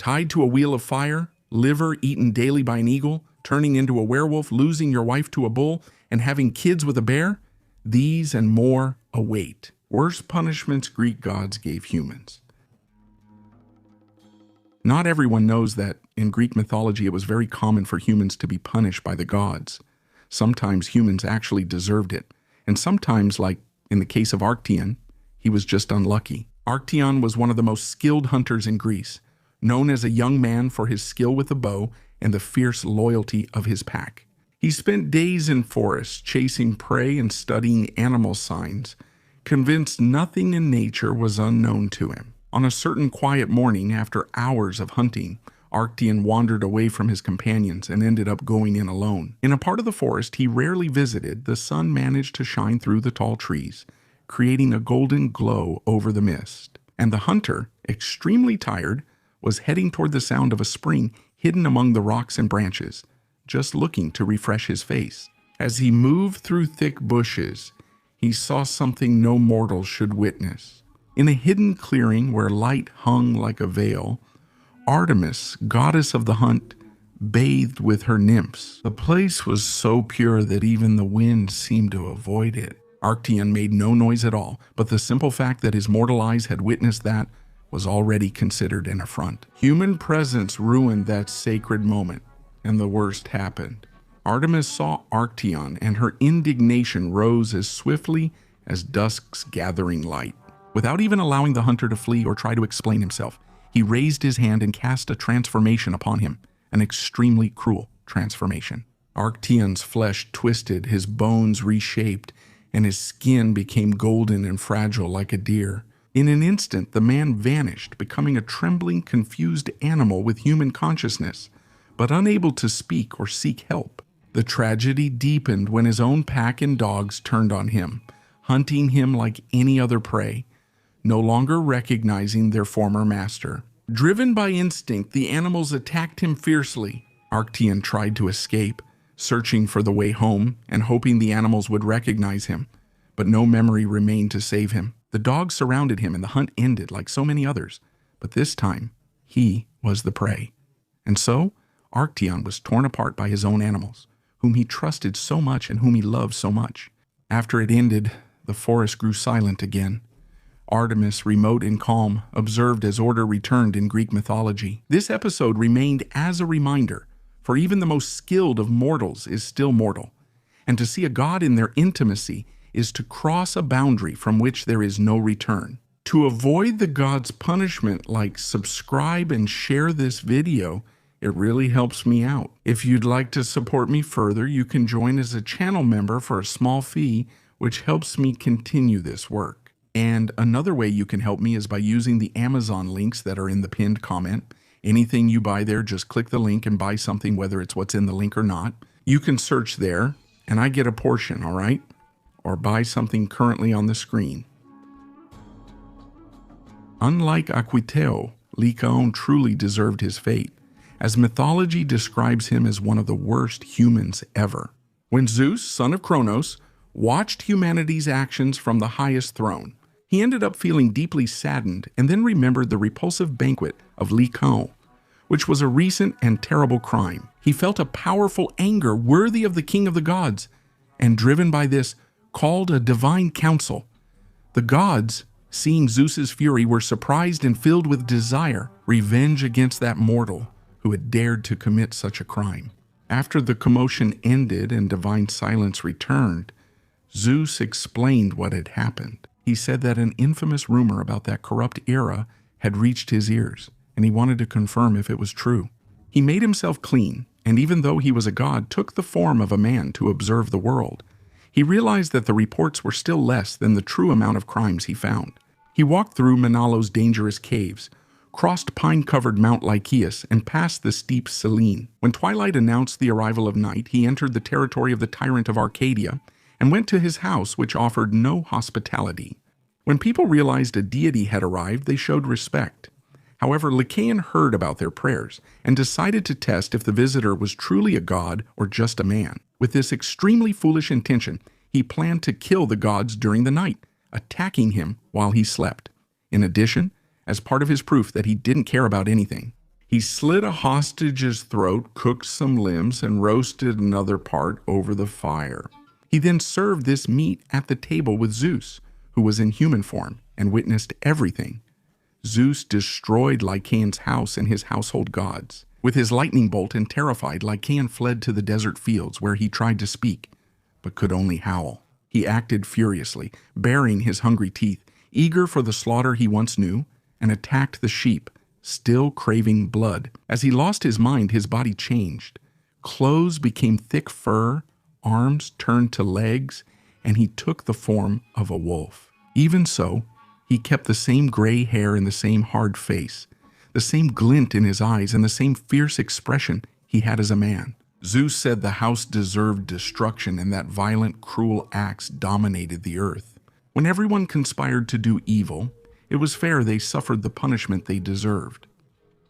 Tied to a wheel of fire, liver eaten daily by an eagle, turning into a werewolf, losing your wife to a bull, and having kids with a bear? These and more await. Worse punishments Greek gods gave humans. Not everyone knows that in Greek mythology it was very common for humans to be punished by the gods. Sometimes humans actually deserved it, and sometimes, like in the case of Arkteon, he was just unlucky. Arkteon was one of the most skilled hunters in Greece, known as a young man for his skill with the bow and the fierce loyalty of his pack. He spent days in forests chasing prey and studying animal signs, convinced nothing in nature was unknown to him. On a certain quiet morning, after hours of hunting, Arkteon wandered away from his companions and ended up going in alone. In a part of the forest he rarely visited, the sun managed to shine through the tall trees, creating a golden glow over the mist. And the hunter, extremely tired, was heading toward the sound of a spring hidden among the rocks and branches, just looking to refresh his face. As he moved through thick bushes, he saw something no mortal should witness. In a hidden clearing where light hung like a veil, Artemis, goddess of the hunt, bathed with her nymphs. The place was so pure that even the wind seemed to avoid it. Arkteon made no noise at all, but the simple fact that his mortal eyes had witnessed that was already considered an affront. Human presence ruined that sacred moment, and the worst happened. Artemis saw Arkteon, and her indignation rose as swiftly as dusk's gathering light. Without even allowing the hunter to flee or try to explain himself, he raised his hand and cast a transformation upon him, an extremely cruel transformation. Arkteon's flesh twisted, his bones reshaped, and his skin became golden and fragile like a deer. In an instant, the man vanished, becoming a trembling, confused animal with human consciousness, but unable to speak or seek help. The tragedy deepened when his own pack and dogs turned on him, hunting him like any other prey, no longer recognizing their former master. Driven by instinct, the animals attacked him fiercely. Arkteon tried to escape, searching for the way home and hoping the animals would recognize him, but no memory remained to save him. The dogs surrounded him and the hunt ended like so many others, but this time he was the prey. And so, Arkteon was torn apart by his own animals, whom he trusted so much and whom he loved so much. After it ended, the forest grew silent again. Artemis, remote and calm, observed as order returned in Greek mythology. This episode remained as a reminder, for even the most skilled of mortals is still mortal, and to see a god in their intimacy is to cross a boundary from which there is no return. To avoid the god's punishment, like subscribe and share this video. It really helps me out. If you'd like to support me further, you can join as a channel member for a small fee, which helps me continue this work. And another way you can help me is by using the Amazon links that are in the pinned comment. Anything you buy there, just click the link and buy something, whether it's what's in the link or not. You can search there, and I get a portion, all right? Or buy something currently on the screen. Unlike Aquiteo, Lykaon truly deserved his fate, as mythology describes him as one of the worst humans ever. When Zeus, son of Kronos, watched humanity's actions from the highest throne, he ended up feeling deeply saddened and then remembered the repulsive banquet of Lykaon, which was a recent and terrible crime. He felt a powerful anger worthy of the king of the gods, and driven by this, called a divine council. The gods, seeing Zeus's fury, were surprised and filled with desire, revenge against that mortal who had dared to commit such a crime. After the commotion ended and divine silence returned, Zeus explained what had happened. He said that an infamous rumor about that corrupt era had reached his ears, and he wanted to confirm if it was true. He made himself clean, and even though he was a god, took the form of a man to observe the world. He realized that the reports were still less than the true amount of crimes he found. He walked through Manalo's dangerous caves, crossed pine-covered Mount Lycaeus, and passed the steep Selene. When twilight announced the arrival of night, he entered the territory of the tyrant of Arcadia and went to his house, which offered no hospitality. When people realized a deity had arrived, they showed respect. However, Lykaon heard about their prayers and decided to test if the visitor was truly a god or just a man. With this extremely foolish intention, he planned to kill the gods during the night, attacking him while he slept. In addition, as part of his proof that he didn't care about anything, He slit a hostage's throat, cooked some limbs, and roasted another part over the fire. He then served this meat at the table with Zeus, who was in human form and witnessed everything. Zeus destroyed Lykaon's house and his household gods. With his lightning bolt and terrified, Lykaon fled to the desert fields where he tried to speak, but could only howl. He acted furiously, baring his hungry teeth, eager for the slaughter he once knew, and attacked the sheep, still craving blood. As he lost his mind, his body changed. Clothes became thick fur, arms turned to legs, and he took the form of a wolf. Even so, he kept the same gray hair and the same hard face, the same glint in his eyes and the same fierce expression he had as a man. Zeus said the house deserved destruction and that violent, cruel acts dominated the earth. When everyone conspired to do evil, it was fair they suffered the punishment they deserved.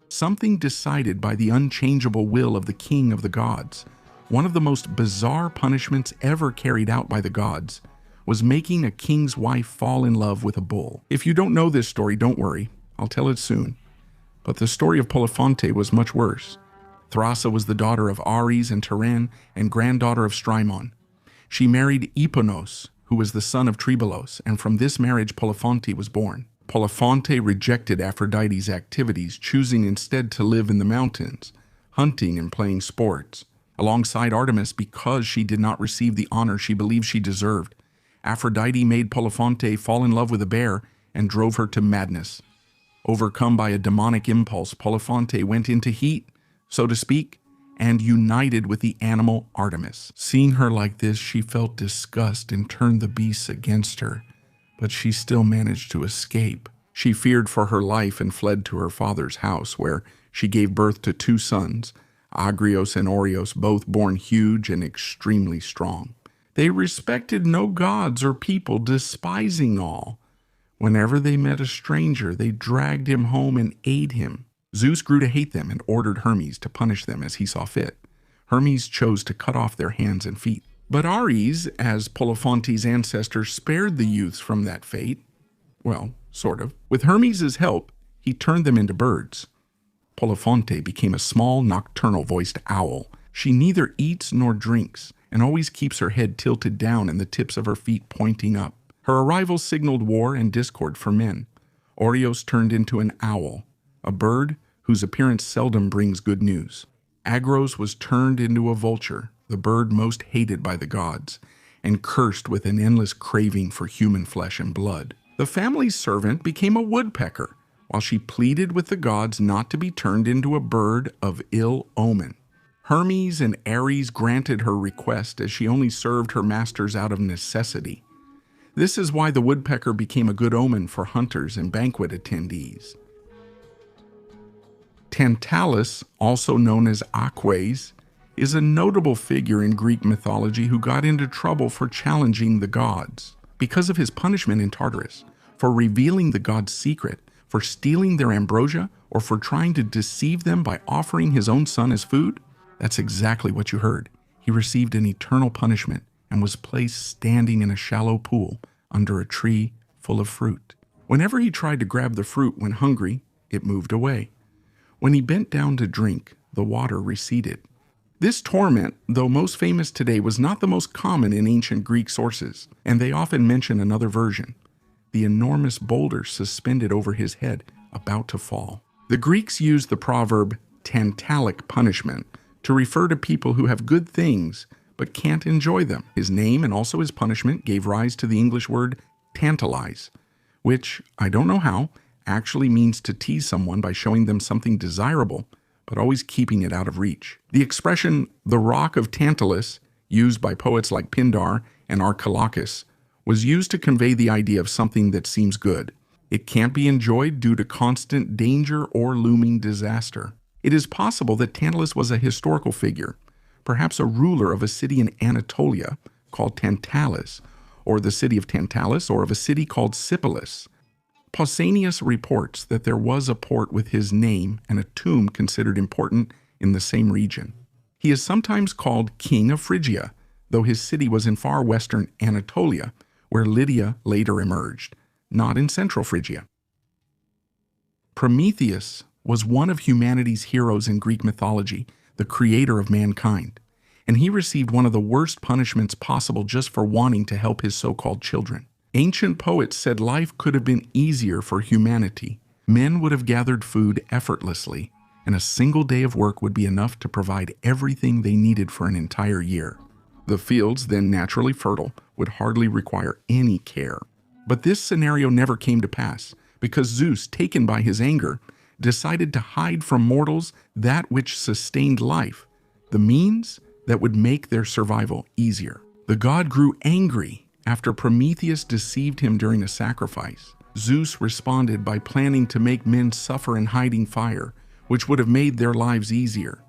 Something decided by the unchangeable will of the king of the gods, one of the most bizarre punishments ever carried out by the gods, was making a king's wife fall in love with a bull. If you don't know this story, don't worry. I'll tell it soon. But the story of Polifonte was much worse. Thrasa was the daughter of Ares and Terran and granddaughter of Strymon. She married Eponos, who was the son of Tribolos, and from this marriage Polifonte was born. Polifonte rejected Aphrodite's activities, choosing instead to live in the mountains, hunting and playing sports, alongside Artemis because she did not receive the honor she believed she deserved. Aphrodite made Polifonte fall in love with a bear and drove her to madness. Overcome by a demonic impulse, Polifonte went into heat, so to speak, and united with the animal Artemis. Seeing her like this, she felt disgust and turned the beasts against her, but she still managed to escape. She feared for her life and fled to her father's house, where she gave birth to 2 sons, Agrios and Oreos, both born huge and extremely strong. They respected no gods or people, despising all. Whenever they met a stranger, they dragged him home and ate him. Zeus grew to hate them and ordered Hermes to punish them as he saw fit. Hermes chose to cut off their hands and feet. But Ares, as Polifonte's ancestor, spared the youths from that fate. Well, sort of. With Hermes' help, he turned them into birds. Polifonte became a small, nocturnal-voiced owl. She neither eats nor drinks, and always keeps her head tilted down and the tips of her feet pointing up. Her arrival signaled war and discord for men. Oreos turned into an owl, a bird whose appearance seldom brings good news. Agros was turned into a vulture, the bird most hated by the gods, and cursed with an endless craving for human flesh and blood. The family's servant became a woodpecker, while she pleaded with the gods not to be turned into a bird of ill omen. Hermes and Ares granted her request, as she only served her masters out of necessity. This is why the woodpecker became a good omen for hunters and banquet attendees. Tantalus, also known as Aques, is a notable figure in Greek mythology who got into trouble for challenging the gods. Because of his punishment in Tartarus, for revealing the gods' secret, for stealing their ambrosia, or for trying to deceive them by offering his own son as food, that's exactly what you heard. He received an eternal punishment and was placed standing in a shallow pool under a tree full of fruit. Whenever he tried to grab the fruit when hungry, it moved away. When he bent down to drink, the water receded. This torment, though most famous today, was not the most common in ancient Greek sources, and they often mention another version, the enormous boulder suspended over his head, about to fall. The Greeks used the proverb tantalic punishment to refer to people who have good things but can't enjoy them. His name and also his punishment gave rise to the English word tantalize, which, I don't know how, actually means to tease someone by showing them something desirable, but always keeping it out of reach. The expression, the rock of Tantalus, used by poets like Pindar and Archilochus, was used to convey the idea of something that seems good. It can't be enjoyed due to constant danger or looming disaster. It is possible that Tantalus was a historical figure, perhaps a ruler of a city in Anatolia called Tantalus, or the city of Tantalus, or of a city called Sipylus. Pausanias reports that there was a port with his name and a tomb considered important in the same region. He is sometimes called King of Phrygia, though his city was in far western Anatolia, where Lydia later emerged, not in central Phrygia. Prometheus, was one of humanity's heroes in Greek mythology, the creator of mankind, and he received one of the worst punishments possible just for wanting to help his so-called children. Ancient poets said life could have been easier for humanity. Men would have gathered food effortlessly, and a single day of work would be enough to provide everything they needed for an entire year. The fields, then naturally fertile, would hardly require any care. But this scenario never came to pass, because Zeus, taken by his anger, decided to hide from mortals that which sustained life, the means that would make their survival easier. The god grew angry after Prometheus deceived him during a sacrifice. Zeus responded by planning to make men suffer in hiding fire, which would have made their lives easier.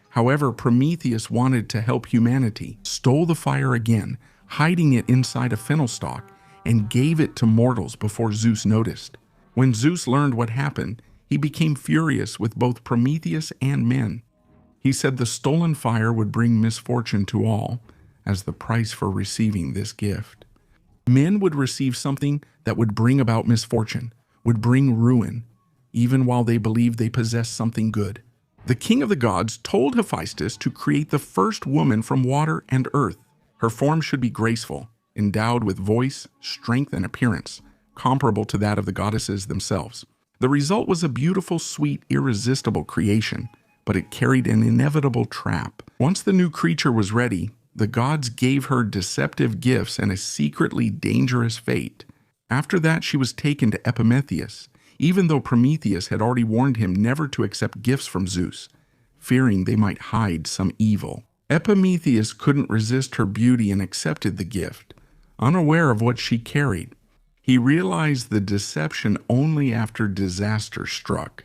However, Prometheus wanted to help humanity, stole the fire again, hiding it inside a fennel stalk, and gave it to mortals before Zeus noticed. When Zeus learned what happened, he became furious with both Prometheus and men. He said the stolen fire would bring misfortune to all as the price for receiving this gift. Men would receive something that would bring about misfortune, would bring ruin, even while they believed they possessed something good. The king of the gods told Hephaestus to create the first woman from water and earth. Her form should be graceful, endowed with voice, strength, and appearance, comparable to that of the goddesses themselves. The result was a beautiful, sweet, irresistible creation, but it carried an inevitable trap. Once the new creature was ready, the gods gave her deceptive gifts and a secretly dangerous fate. After that, she was taken to Epimetheus, even though Prometheus had already warned him never to accept gifts from Zeus, fearing they might hide some evil. Epimetheus couldn't resist her beauty and accepted the gift, unaware of what she carried. He realized the deception only after disaster struck,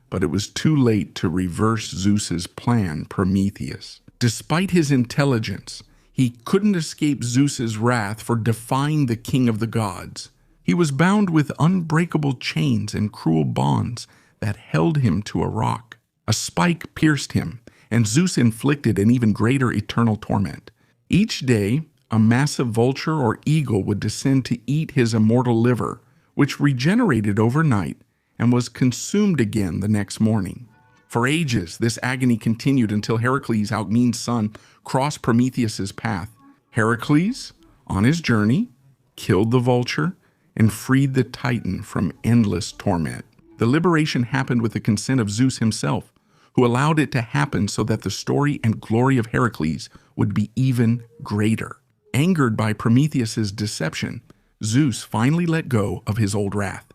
but it was too late to reverse Zeus's plan, Prometheus. Despite his intelligence, he couldn't escape Zeus's wrath for defying the king of the gods. He was bound with unbreakable chains and cruel bonds that held him to a rock. A spike pierced him, and Zeus inflicted an even greater eternal torment. Each day, a massive vulture or eagle would descend to eat his immortal liver, which regenerated overnight and was consumed again the next morning. For ages, this agony continued until Heracles, Alcmene's son, crossed Prometheus's path. Heracles, on his journey, killed the vulture and freed the Titan from endless torment. The liberation happened with the consent of Zeus himself, who allowed it to happen so that the story and glory of Heracles would be even greater. Angered by Prometheus's deception, Zeus finally let go of his old wrath.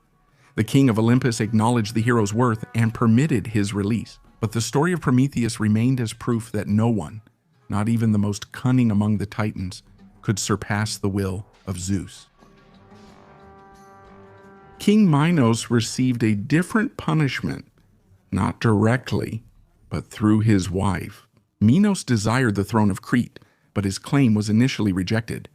The king of Olympus acknowledged the hero's worth and permitted his release. But the story of Prometheus remained as proof that no one, not even the most cunning among the Titans, could surpass the will of Zeus. King Minos received a different punishment, not directly, but through his wife. Minos desired the throne of Crete, but his claim was initially rejected.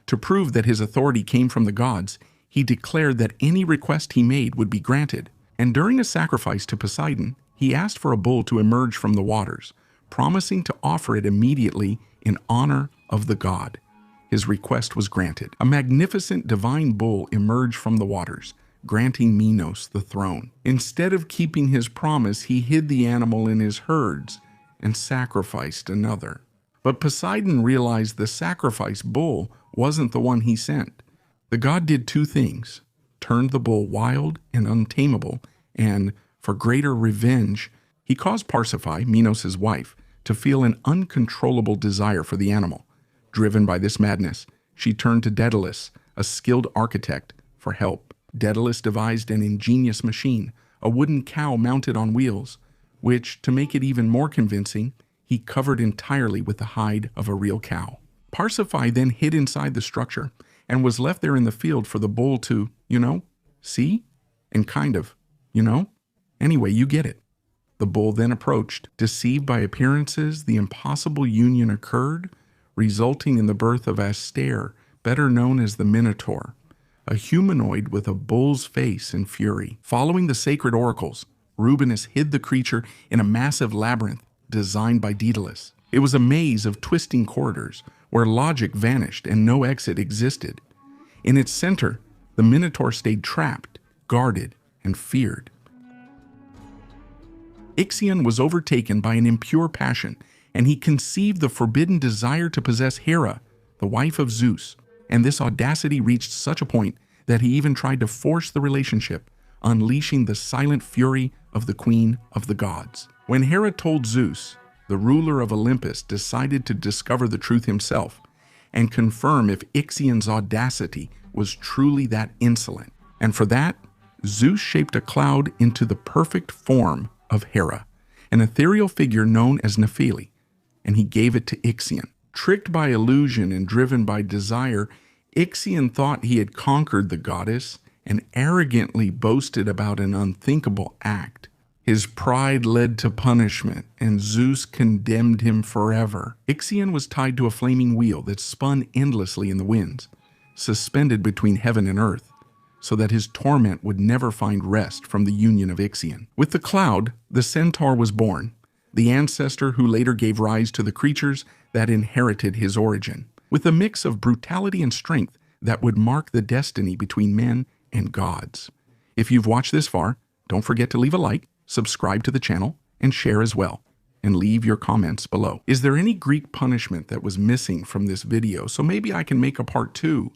To prove that his authority came from the gods, he declared that any request he made would be granted. And during a sacrifice to Poseidon, he asked for a bull to emerge from the waters, promising to offer it immediately in honor of the god. His request was granted. A magnificent divine bull emerged from the waters, granting Minos the throne. Instead of keeping his promise, he hid the animal in his herds and sacrificed another. But Poseidon realized the sacrifice bull wasn't the one he sent. The god did two things: turned the bull wild and untamable, and, for greater revenge, he caused Pasiphae, Minos' wife, to feel an uncontrollable desire for the animal. Driven by this madness, she turned to Daedalus, a skilled architect, for help. Daedalus devised an ingenious machine, a wooden cow mounted on wheels, which, to make it even more convincing, he covered entirely with the hide of a real cow. Pasiphae then hid inside the structure and was left there in the field for the bull to, see? And kind of, Anyway, you get it. The bull then approached. Deceived by appearances, the impossible union occurred, resulting in the birth of Aster, better known as the Minotaur, a humanoid with a bull's face and fury. Following the sacred oracles, Rubenus hid the creature in a massive labyrinth designed by Daedalus. It was a maze of twisting corridors where logic vanished and no exit existed. In its center, the Minotaur stayed trapped, guarded, and feared. Ixion was overtaken by an impure passion, and he conceived the forbidden desire to possess Hera, the wife of Zeus. And this audacity reached such a point that he even tried to force the relationship, unleashing the silent fury of the queen of the gods. When Hera told Zeus, the ruler of Olympus decided to discover the truth himself and confirm if Ixion's audacity was truly that insolent. And for that, Zeus shaped a cloud into the perfect form of Hera, an ethereal figure known as Nephili, and he gave it to Ixion. Tricked by illusion and driven by desire, Ixion thought he had conquered the goddess and arrogantly boasted about an unthinkable act. His pride led to punishment, and Zeus condemned him forever. Ixion was tied to a flaming wheel that spun endlessly in the winds, suspended between heaven and earth, so that his torment would never find rest from the union of Ixion. With the cloud, the centaur was born, the ancestor who later gave rise to the creatures that inherited his origin, with a mix of brutality and strength that would mark the destiny between men and gods. If you've watched this far, don't forget to leave a like, subscribe to the channel, and share as well, and leave your comments below. Is there any Greek punishment that was missing from this video? So maybe I can make a part 2